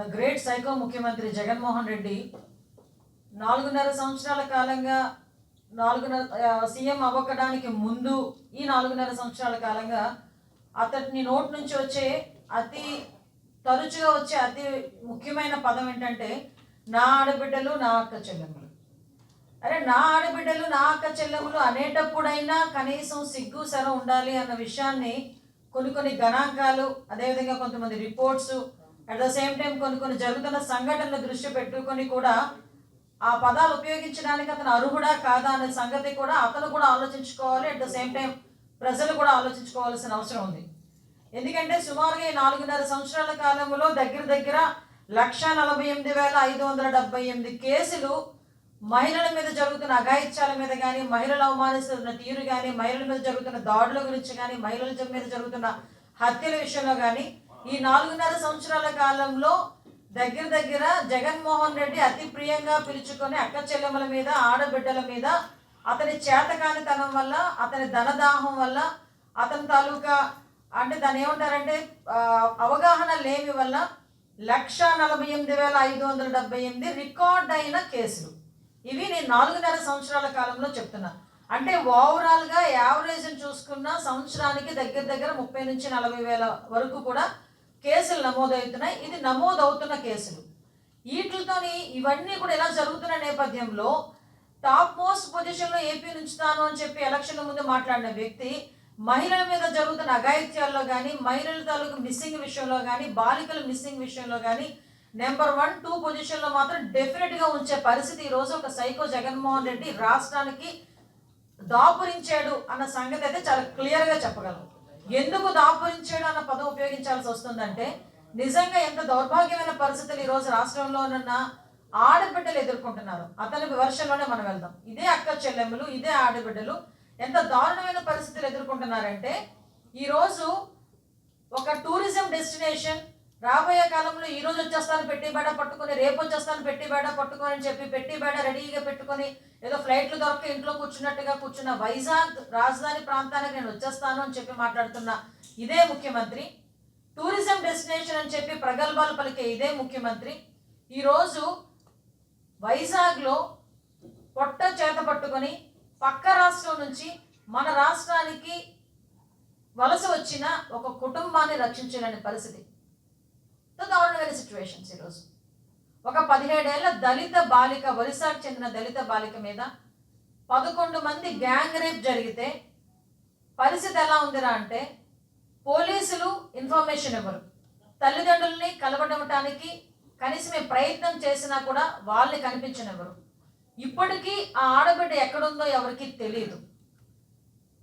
The great psycho ముఖ్యమంత్రి జగన్మోహన్ రెడ్డి 4.5 సంవత్సరాల కాలంగా సీఎం అవ్వడానికి ముందు ఈ 4.5 సంవత్సరాల కాలంగా అతని నోటి నుంచి వచ్చే అతి తరచుగా వచ్చే అతి ముఖ్యమైన పదం ఏంటంటే నా ఆడబిడ్డలు నా అక్క చెల్లెములు. అరే నా ఆడబిడ్డలు నా అక్క చెల్లెములు అనేటప్పుడైనా కనీసం సిగ్గు సర ఉండాలి అన్న విషయాన్ని కొన్ని గణాంకాలు, అదేవిధంగా కొంతమంది reports, at the same time కొన్ని జరుగుతున్న సంఘటనలు దృష్టి పెట్టుకొని కూడా ఆ పదాలు ఉపయోగించడానికి అతను అర్హుడా కాదా అనే సంగతి కూడా అతను కూడా ఆలోచించుకోవాలి. అట్ ద సేమ్ టైం ప్రజలు కూడా ఆలోచించుకోవాల్సిన అవసరం ఉంది. ఎందుకంటే సుమారుగా ఈ 4.5 సంవత్సరాల కాలంలో దగ్గర 1,48,578 కేసులు మహిళల మీద జరుగుతున్న అఘాయిత్యాల మీద కానీ, మహిళలు అవమానిస్తున్న తీరు కానీ, మహిళల మీద జరుగుతున్న దాడుల గురించి కానీ, మహిళల మీద జరుగుతున్న హత్యల విషయంలో కానీ ఈ 4.5 సంవత్సరాల కాలంలో దగ్గర జగన్మోహన్ రెడ్డి అతి ప్రియంగా పిలుచుకొని అక్క చెల్లెమ్మల మీద, ఆడబిడ్డల మీద అతని చేతకానితనం వల్ల, అతని ధనదాహం వల్ల, అతని తాలూకా అంటే దాన్ని ఏమంటారంటే అవగాహన లేమి వల్ల 1,48,578 రికార్డ్ అయిన కేసులు. ఇవి నేను 4.5 సంవత్సరాల కాలంలో చెప్తున్నా. అంటే ఓవరాల్గా యావరేజ్ని చూసుకున్న సంవత్సరానికి దగ్గర 30 నుంచి 40 వేల వరకు కూడా కేసులు నమోదవుతున్నాయి. ఇది నమోదవుతున్న కేసులు. వీటితోని ఇవన్నీ కూడా ఇలా జరుగుతున్న నేపథ్యంలో టాప్ మోస్ట్ పొజిషన్లో ఏపీ ఉంచుతాను అని చెప్పి ఎలక్షన్ల ముందు మాట్లాడిన వ్యక్తి మహిళల మీద జరుగుతున్న అఘాయిత్యాల్లో కానీ, మహిళల తాలూకు మిస్సింగ్ విషయంలో కానీ, బాలికల మిస్సింగ్ విషయంలో కానీ నెంబర్ 1, 2 పొజిషన్లో మాత్రం డెఫినెట్గా ఉంచే పరిస్థితి ఈరోజు ఒక సైకో జగన్మోహన్ రెడ్డి రాష్ట్రానికి దాపురించాడు అన్న సంగతి అయితే చాలా క్లియర్గా చెప్పగలం. ఎందుకు దాపురించాడు అన్న పదం ఉపయోగించాల్సి వస్తుందంటే నిజంగా ఎంత దౌర్భాగ్యమైన పరిస్థితులు ఈరోజు రాష్ట్రంలో ఉన్న ఆడబిడ్డలు ఎదుర్కొంటున్నారు. అతని వివర్షంలోనే మనం వెళ్దాం. ఇదే అక్క చెల్లెమ్మలు, ఇదే ఆడబిడ్డలు ఎంత దారుణమైన పరిస్థితులు ఎదుర్కొంటున్నారంటే ఈరోజు ఒక టూరిజం డెస్టినేషన్ రాబోయే కాలంలో ఈరోజు వచ్చేస్తాను పెట్టిబేడ పట్టుకొని, రేపు వచ్చేస్తాను పెట్టిబేడ పట్టుకొని అని చెప్పి పెట్టిబేడ రెడీగా పెట్టుకొని ఏదో ఫ్లైట్లు దొరక ఇంట్లో కూర్చున్నట్టుగా కూర్చున్న వైజాగ్ రాజధాని ప్రాంతానికి నేను వచ్చేస్తాను అని చెప్పి మాట్లాడుతున్న ఇదే ముఖ్యమంత్రి, టూరిజం డెస్టినేషన్ అని చెప్పి ప్రగల్భాలు పలికే ఇదే ముఖ్యమంత్రి ఈరోజు వైజాగ్లో పొట్ట చేత పట్టుకొని పక్క రాష్ట్రం నుంచి మన రాష్ట్రానికి వలస వచ్చిన ఒక కుటుంబాన్ని రక్షించలేని పరిస్థితి. దారుణమైన సిచ్యువేషన్స్. ఈరోజు ఒక 17 ఏళ్ల దళిత బాలిక, ఒరిస్సాకు చెందిన దళిత బాలిక మీద 11 మంది గ్యాంగ్ రేప్ జరిగితే పరిస్థితి ఎలా ఉందిరా అంటే పోలీసులు ఇన్ఫర్మేషన్ ఇవ్వరు, తల్లిదండ్రుల్ని కలవడానికి కనీసం ప్రయత్నం చేసినా కూడా వాళ్ళని కనిపించనివ్వరు. ఇప్పటికీ ఆ ఆడబిడ్డ ఎక్కడుందో ఎవరికి తెలియదు.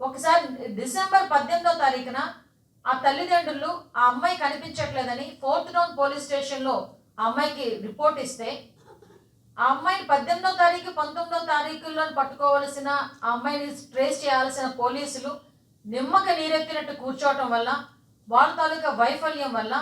ఒకసారి డిసెంబర్ 18వ తారీఖున ఆ తల్లిదండ్రులు ఆ అమ్మాయి కనిపించట్లేదని 4th టౌన్ పోలీస్ స్టేషన్లో ఆ అమ్మాయికి రిపోర్ట్ ఇస్తే ఆ అమ్మాయిని 18వ తారీఖు 19వ తారీఖుల్లో పట్టుకోవాల్సిన ఆ అమ్మాయిని ట్రేస్ చేయాల్సిన పోలీసులు నిమ్మక నీరెత్తినట్టు కూర్చోవటం వల్ల, వాళ్ళ తాలూకా వైఫల్యం వల్ల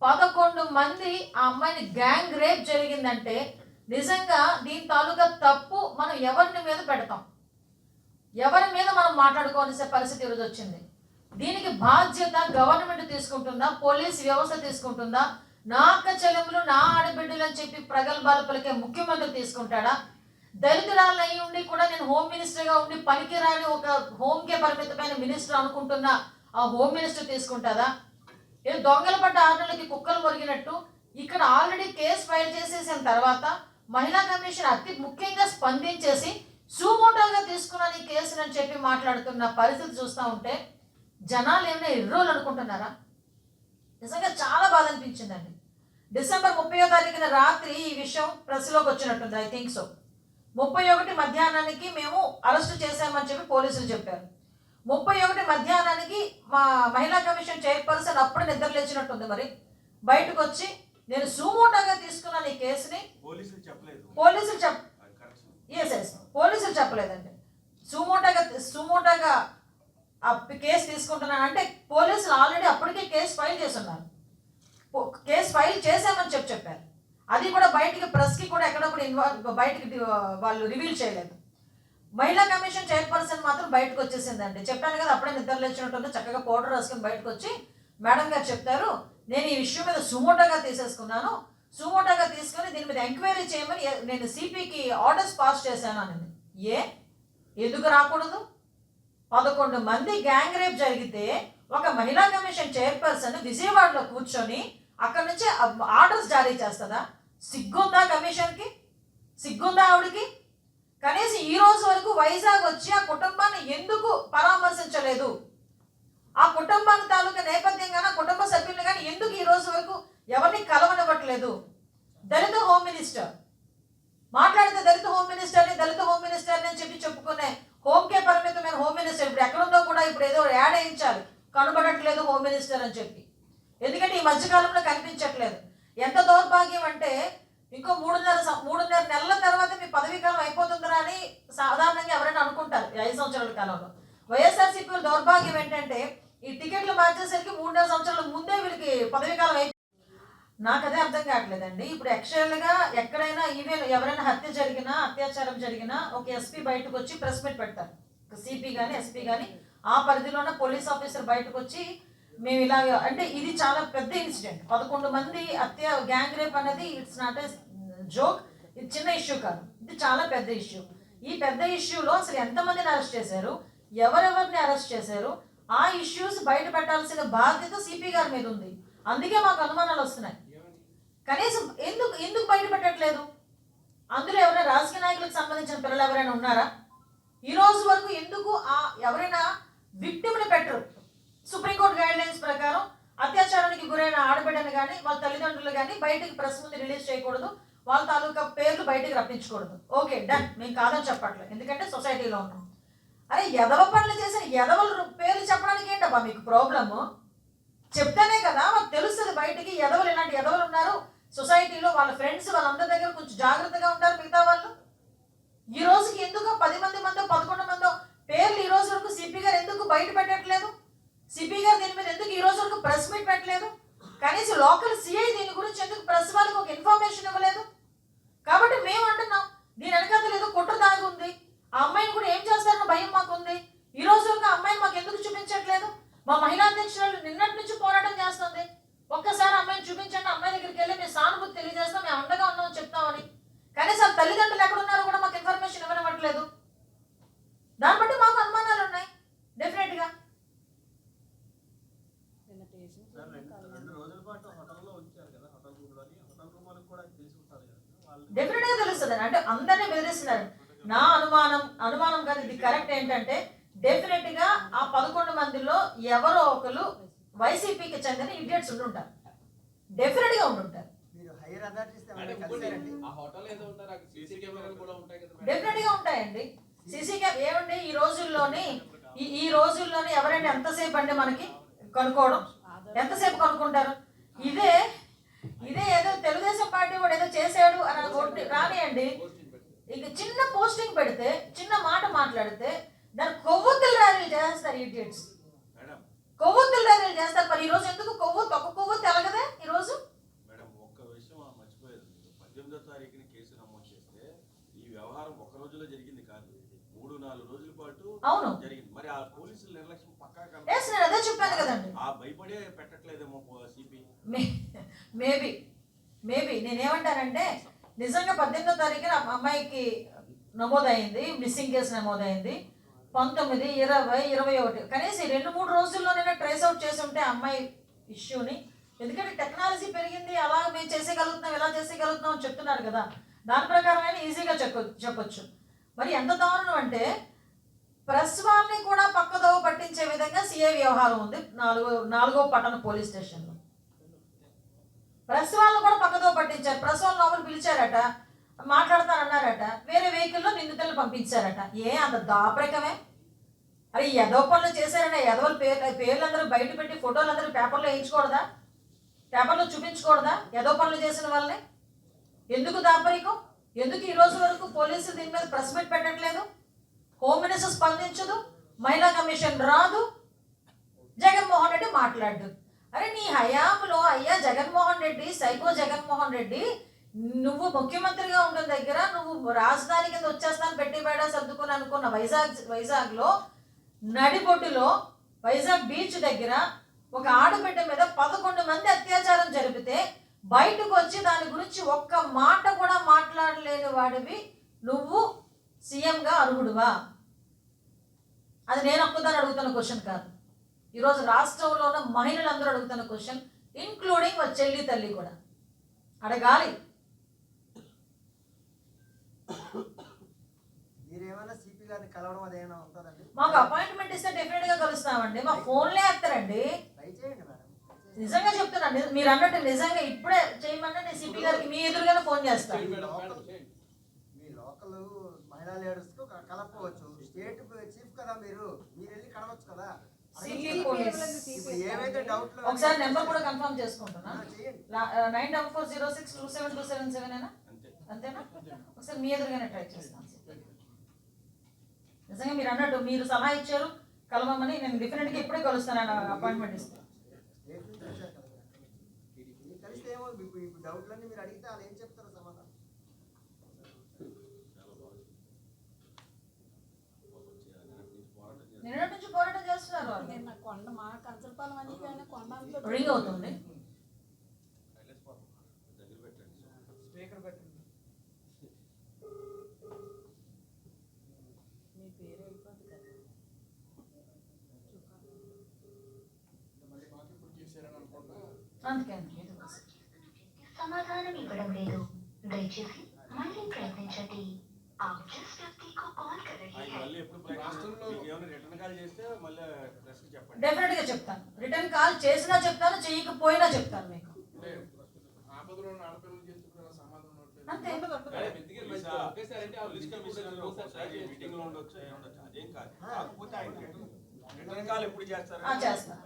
11 మంది ఆ అమ్మాయిని గ్యాంగ్ రేప్ జరిగిందంటే నిజంగా దీని తాలూకా తప్పు మనం ఎవరి మీద పెడతాం, ఎవరి మీద మనం మాట్లాడుకోవాల్సిన పరిస్థితి ఈరోజు వచ్చింది. దీనికి బాధ్యత గవర్నమెంట్ తీసుకుంటుందా, పోలీస్ వ్యవస్థ తీసుకుంటుందా, నా అక్క చెల్లెములు నా ఆడబిడ్డలు అని చెప్పి ప్రగల్భాలు పలికే ముఖ్యమంత్రి తీసుకుంటాడా? దళితురాలు అయి ఉండి కూడా నేను హోమ్ మినిస్టర్గా ఉండి పనికిరాని ఒక హోమ్కే పరిమితమైన మినిస్టర్ అనుకుంటున్న ఆ హోమ్ మినిస్టర్ తీసుకుంటుందా? ఏదో దొంగలు పడ్డ 6 నెలలకి కుక్కలు మొరిగినట్టు ఇక్కడ ఆల్రెడీ కేసు ఫైల్ చేసేసిన తర్వాత మహిళా కమిషన్ అతి ముఖ్యంగా స్పందించేసి సూమోటోగా తీసుకున్నాను ఈ కేసును అని చెప్పి మాట్లాడుతున్న పరిస్థితి చూస్తూ ఉంటే జనాలు ఏమైనా ఎర్రోలు అనుకుంటున్నారా? నిజంగా చాలా బాధ అనిపించిందండి. డిసెంబర్ 30వ తారీఖున రాత్రి ఈ విషయం ప్రెస్లోకి వచ్చినట్టుంది. I think so. 31 మధ్యాహ్నానికి మేము అరెస్టు చేశామని చెప్పి పోలీసులు చెప్పారు. 31 మధ్యాహ్నానికి మా మహిళా కమిషన్ చైర్పర్సన్ అప్పుడు నిద్ర లేచినట్టుంది. మరి బయటకు వచ్చి నేను సూమోటోగా తీసుకున్నాను ఈ కేసుని పోలీసులు చెప్పలేదండి. సూమోటోగా ఆ కేసు తీసుకుంటున్నాను అంటే పోలీసులు ఆల్రెడీ అప్పటికే కేసు ఫైల్ చేస్తున్నారు. కేసు ఫైల్ చేశామని చెప్పారు. అది కూడా బయటికి ప్రెస్కి కూడా ఎక్కడప్పుడు బయటికి వాళ్ళు రివీల్ చేయలేదు. మహిళా కమిషన్ చైర్పర్సన్ మాత్రం బయటకు వచ్చేసిందండి. చెప్పాను కదా, అప్పుడే నిద్ర లేచినట్టు చక్కగా పౌడర్ రాసుకుని బయటకు వచ్చి మేడం గారు చెప్తారు, నేను ఈ విషయం మీద సుమోటోగా తీసేసుకున్నాను, సుమోటోగా తీసుకొని దీని మీద ఎంక్వైరీ చేయమని నేను సిపికి ఆర్డర్స్ పాస్ చేశాను అని. ఎందుకు రాకూడదు? 11 మంది గ్యాంగ్ రేప్ జరిగితే ఒక మహిళా కమిషన్ చైర్పర్సన్ విజయవాడలో కూర్చొని అక్కడ నుంచి ఆర్డర్స్ జారీ చేస్తుందా? సిగ్గుందా కమిషన్కి? సిగ్గుందా ఆవిడకి? కనీసం ఈ రోజు వరకు వైజాగ్ వచ్చి ఆ కుటుంబాన్ని ఎందుకు పరామర్శించలేదు? ఆ కుటుంబాన్ని తాలూకా నేపథ్యం కానీ కుటుంబ సభ్యులను కానీ ఎందుకు ఈ రోజు వరకు ఎవరిని కలవనివ్వట్లేదు? దళిత హోమ్ మినిస్టర్ మాట్లాడితే దళిత హోమ్ మినిస్టర్ అని చెప్పి చెప్పుకునే హోమ్కే పరిమితమైన హోమ్ మినిస్టర్ ఇప్పుడు ఎక్కడుందో కూడా ఇప్పుడు ఏదో యాడ్ వేయించాలి, కనబడట్లేదు హోమ్ మినిస్టర్ అని చెప్పి. ఎందుకంటే ఈ మధ్యకాలంలో కనిపించట్లేదు. ఎంత దౌర్భాగ్యం అంటే ఇంకో 3.5 నెలల తర్వాత మీ పదవీ కాలం అయిపోతుందిరా అని సాధారణంగా ఎవరైనా అనుకుంటారు 5 సంవత్సరాల కాలంలో. వైఎస్ఆర్సీపీ దౌర్భాగ్యం ఏంటంటే ఈ టికెట్లు మార్చేసరికి 3.5 సంవత్సరాల ముందే వీళ్ళకి పదవీ కాలం అయిపోయింది. నాకు అదే అర్థం కావట్లేదండి. ఇప్పుడు యాక్చువల్గా ఎక్కడైనా ఈవెన్ ఎవరైనా హత్య జరిగినా అత్యాచారం జరిగినా ఒక ఎస్పీ బయటకు వచ్చి ప్రెస్ మీట్ పెడతారు. సిపి కానీ ఎస్పీ కానీ ఆ పరిధిలోనే పోలీస్ ఆఫీసర్ బయటకు వచ్చి మేము ఇలాగ అంటే ఇది చాలా పెద్ద ఇన్సిడెంట్. 11 మంది గ్యాంగ్ రేప్ అనేది ఇట్స్ నాట్ ఏ జోక్. ఇది చిన్న ఇష్యూ కాదు, ఇది చాలా పెద్ద ఇష్యూ. ఈ పెద్ద ఇష్యూలో అసలు ఎంతమందిని అరెస్ట్ చేశారు, ఎవరెవరిని అరెస్ట్ చేశారు, ఆ ఇష్యూస్ బయట పెట్టాల్సిన బాధ్యత సిపి గారి మీద ఉంది. అందుకే మాకు అనుమానాలు వస్తున్నాయి. కనీసం ఎందుకు బయట పెట్టట్లేదు? అందులో ఎవరైనా రాజకీయ నాయకులకు సంబంధించిన పిల్లలు ఎవరైనా ఉన్నారా? ఈ రోజు వరకు ఎందుకు ఎవరైనా విక్టిమ్ని పెట్టరు? సుప్రీంకోర్టు గైడ్ లైన్స్ ప్రకారం అత్యాచారానికి గురైన ఆడబిడ్డను కానీ వాళ్ళ తల్లిదండ్రులు కానీ బయటకు ప్రెస్ ముందు రిలీజ్ చేయకూడదు, వాళ్ళ తాలూకా పేర్లు బయటకు రప్పించకూడదు. ఓకే డన్, మేము కాదని చెప్పట్లేదు, ఎందుకంటే సొసైటీలో ఉన్నాం. అరే ఎదవ పనులు చేసిన ఎదవల పేర్లు చెప్పడానికి ఏంటబ్బా మీకు ప్రాబ్లము? చెప్తేనే కదా మాకు తెలుస్తుంది బయటికి ఎదవలు ఇలాంటి ఎదవలు ఉన్నారు సొసైటీలో, వాళ్ళ ఫ్రెండ్స్ వాళ్ళందరి దగ్గర కొంచెం జాగ్రత్తగా ఉంటారు మిగతా వాళ్ళు. ఈ రోజుకి ఎందుకు 10 మంది 11 మందో పేర్లు ఈ రోజు వరకు సిపి గారు ఎందుకు బయట పెట్టట్లేదు? సిపి గారు దీని మీద ఎందుకు ఈ రోజు వరకు ప్రెస్ మీట్ పెట్టలేదు? కనీసం లోకల్ సిఐ దీని గురించి ఎందుకు ప్రెస్ వాళ్ళకి ఒక ఇన్ఫర్మేషన్ ఇవ్వలేదు? కాబట్టి మేము అంటున్నాం దీని వెనకాల ఏదో కుట్ర దాగి ఉంది. ఆ అమ్మాయిని కూడా ఏం చేస్తారన్న భయం మాకుంది. ఈ రోజు వరకు అమ్మాయిని మాకు ఎందుకు చూపించట్లేదు? మా మహిళా అధ్యక్షురాలు నిన్నటి నుంచి పోరాటం చేస్తుంది. ఒక్కసారి అమ్మాయిని చూపించండి, అమ్మాయి దగ్గరికి వెళ్ళి మేము సానుభూతి తెలియజేస్తాం, మేము అండగా ఉన్నామని చెప్తామని. కనీసం తల్లిదండ్రులు ఎక్కడున్నారో కూడా మాకు ఇన్ఫర్మేషన్ ఇవ్వనివ్వట్లేదు. దాన్ని బట్టి మాకు అనుమానాలు ఉన్నాయి డెఫినెట్గా. డెఫినెట్గా తెలుస్తుంది అంటే అందరినీ బెదిరిస్తున్నారు. నా అనుమానం కాదు, ఇది కరెక్ట్. ఏంటంటే డెఫినెట్గా ఆ 11 మందిలో ఎవరో ఒకరు వైసీపీకి చెందిన ఇడియట్స్ ఉండుంటారు, డెఫినెట్గా ఉండుంటారు, డెఫినెట్గా ఉంటాయండి. సీసీ కెమెరా ఏమండి ఈ రోజుల్లోని ఎవరైనా ఎంతసేపు అండి మనకి కనుక్కోవడం, ఎంతసేపు కనుక్కుంటారు? ఇదే ఏదో తెలుగుదేశం పార్టీ వాడు ఏదో చేశాడు అని రానియండి, ఇక చిన్న పోస్టింగ్ పెడితే చిన్న మాట మాట్లాడితే దాని కొవ్వొత్తులు ర్యాలీలు చేస్తారు ఇడియట్స్, కొవ్వొత్తులు ర్యాలీలు చేస్తారు. మరి ఈరోజు ఎందుకు ఒక కొవ్వొత్తు తెలగదే ఈరోజు? మేడం ఒక్క విషయం మర్చిపోయేది, 18వ తారీఖున కేసు నమోదు చేస్తే ఈ వ్యవహారం ఒక రోజులో జరిగింది కాదు, 3-4 రోజుల పాటు జరిగింది. మరి ఆ పోలీసుల నిర్లక్ష్యం పక్కా అదే చెప్పాను కదండి. ఆ భయపడే పెట్టట్లేదేమో సిపి. మేబీ నేనేమంటానంటే నిజంగా 18వ తారీఖున అమ్మాయికి నమోదైంది, మిస్సింగ్ కేసు నమోదైంది. 19, 20, 21 కనీసం 2-3 రోజుల్లోనైనా ట్రేస్ అవుట్ చేసి ఉంటే అమ్మాయి ఇష్యూని. ఎందుకంటే టెక్నాలజీ పెరిగింది, అలా మేము చేసేయగలుగుతున్నాం, ఎలా చేసేయగలుగుతున్నాం అని చెప్తున్నారు కదా, దాని ప్రకారమైన ఈజీగా చెప్పొచ్చు. మరి ఎంత దారుణం అంటే ప్రెస్ వాళ్ళని కూడా పక్కదోవ పట్టించే విధంగా సిఐ వ్యవహారం ఉంది 4వ పట్టణ పోలీస్ స్టేషన్లో. ప్రెస్ వాళ్ళని కూడా పక్కదోవ పట్టించారు. ప్రెస్ వాళ్ళు లోపల పిలిచారట, మాట్లాడతానన్నారట, వేరే వెహికల్లో నిందితులను పంపించారట. అంత దాపరికమే? అరే ఎదవ పనులు చేశారనే ఎదవల పేర్లందరూ బయట పెట్టి ఫోటోలు అందరూ పేపర్లో వేయించకూడదా, పేపర్లో చూపించకూడదా ఎదవ పనులు చేసిన వాళ్ళని? ఎందుకు దాపరికం? ఎందుకు ఈ రోజు వరకు పోలీసులు దీని మీద ప్రెస్ మీట్ పెట్టట్లేదు? హోమ్ మినిస్టర్ స్పందించదు, మహిళా కమిషన్ రాదు, జగన్మోహన్ రెడ్డి మాట్లాడు. అరే నీ హయాంలో అయ్యా జగన్మోహన్ రెడ్డి, సైకో జగన్మోహన్ రెడ్డి, నువ్వు ముఖ్యమంత్రిగా ఉన్న దగ్గర నువ్వు రాజధాని కింద వచ్చేస్తాను పెట్టి బయట సర్దుకొని అనుకున్న వైజాగ్లో నడిబొడ్డులో వైజాగ్ బీచ్ దగ్గర ఒక ఆడబిడ్డ మీద 11 మంది అత్యాచారం జరిపితే బయటకు వచ్చి దాని గురించి ఒక్క మాట కూడా మాట్లాడలేని వాడివి నువ్వు సీఎంగా అర్హుడువా? అది నేను ఒక్కదాన్ని అడుగుతున్న క్వశ్చన్ కాదు, ఈరోజు రాష్ట్రంలో ఉన్న మహిళలందరూ అడుగుతున్న క్వశ్చన్, ఇంక్లూడింగ్ వాళ్ళ చెల్లి తల్లి కూడా అడగాలి. మాకు అపాయింట్మెంట్ ఇస్తే డెఫినెట్ గా కలుస్తామండి, మా ఫోన్లే ఎత్తారండి. నిజంగా చెప్తున్నాను, మీరు అన్నట్టు నిజంగా ఇప్పుడే చేయమన్నా నేను సిపి గారికి మీ ఎదురుగానే ఫోన్ చేస్తాను. మీ లోకల్ మహిళా లీడర్స్ తో కలపవచ్చు, స్టేట్ చీఫ్ కదా మీరు వెళ్ళి కలవచ్చు కదా. ఏవైతే డౌట్ ఒకసారి నెంబర్ కూడా కన్ఫర్మ్ చేసుకుంటున్నా, 9440627277 అంతేనా? ఒకసారి మీ ఎదురుగానే ట్రై చేస్తాను. నిజంగా మీరు అన్నట్టు మీరు సలహా ఇచ్చారు కలవమని, నేను డెఫినెట్ గా ఇప్పుడే కలుస్తాను, అపాయింట్మెంట్ ఇస్తాను. కలిస్తే ఏమో డౌట్లన్నీ మీరు అడిగితే వాళ్ళు ఏం చెప్తారు సమాధానం? నిన్నటి నుంచి పోరాటం చేస్తున్నారు వాళ్ళు. రింగ్ అవుతుంది. అందుకే సమాధానం ఇవ్వడం లేదు, దయచేసి మళ్ళీ ప్రయత్నించండి. డెఫినెట్ గా చెప్తాను, రిటర్న్ కాల్ చేసినా చెప్తాను, చేయకపోయినా చెప్తాను మీకు. అంతే. రిటర్న్ కాల్ ఎప్పుడు చేస్తారు? చేస్తాను.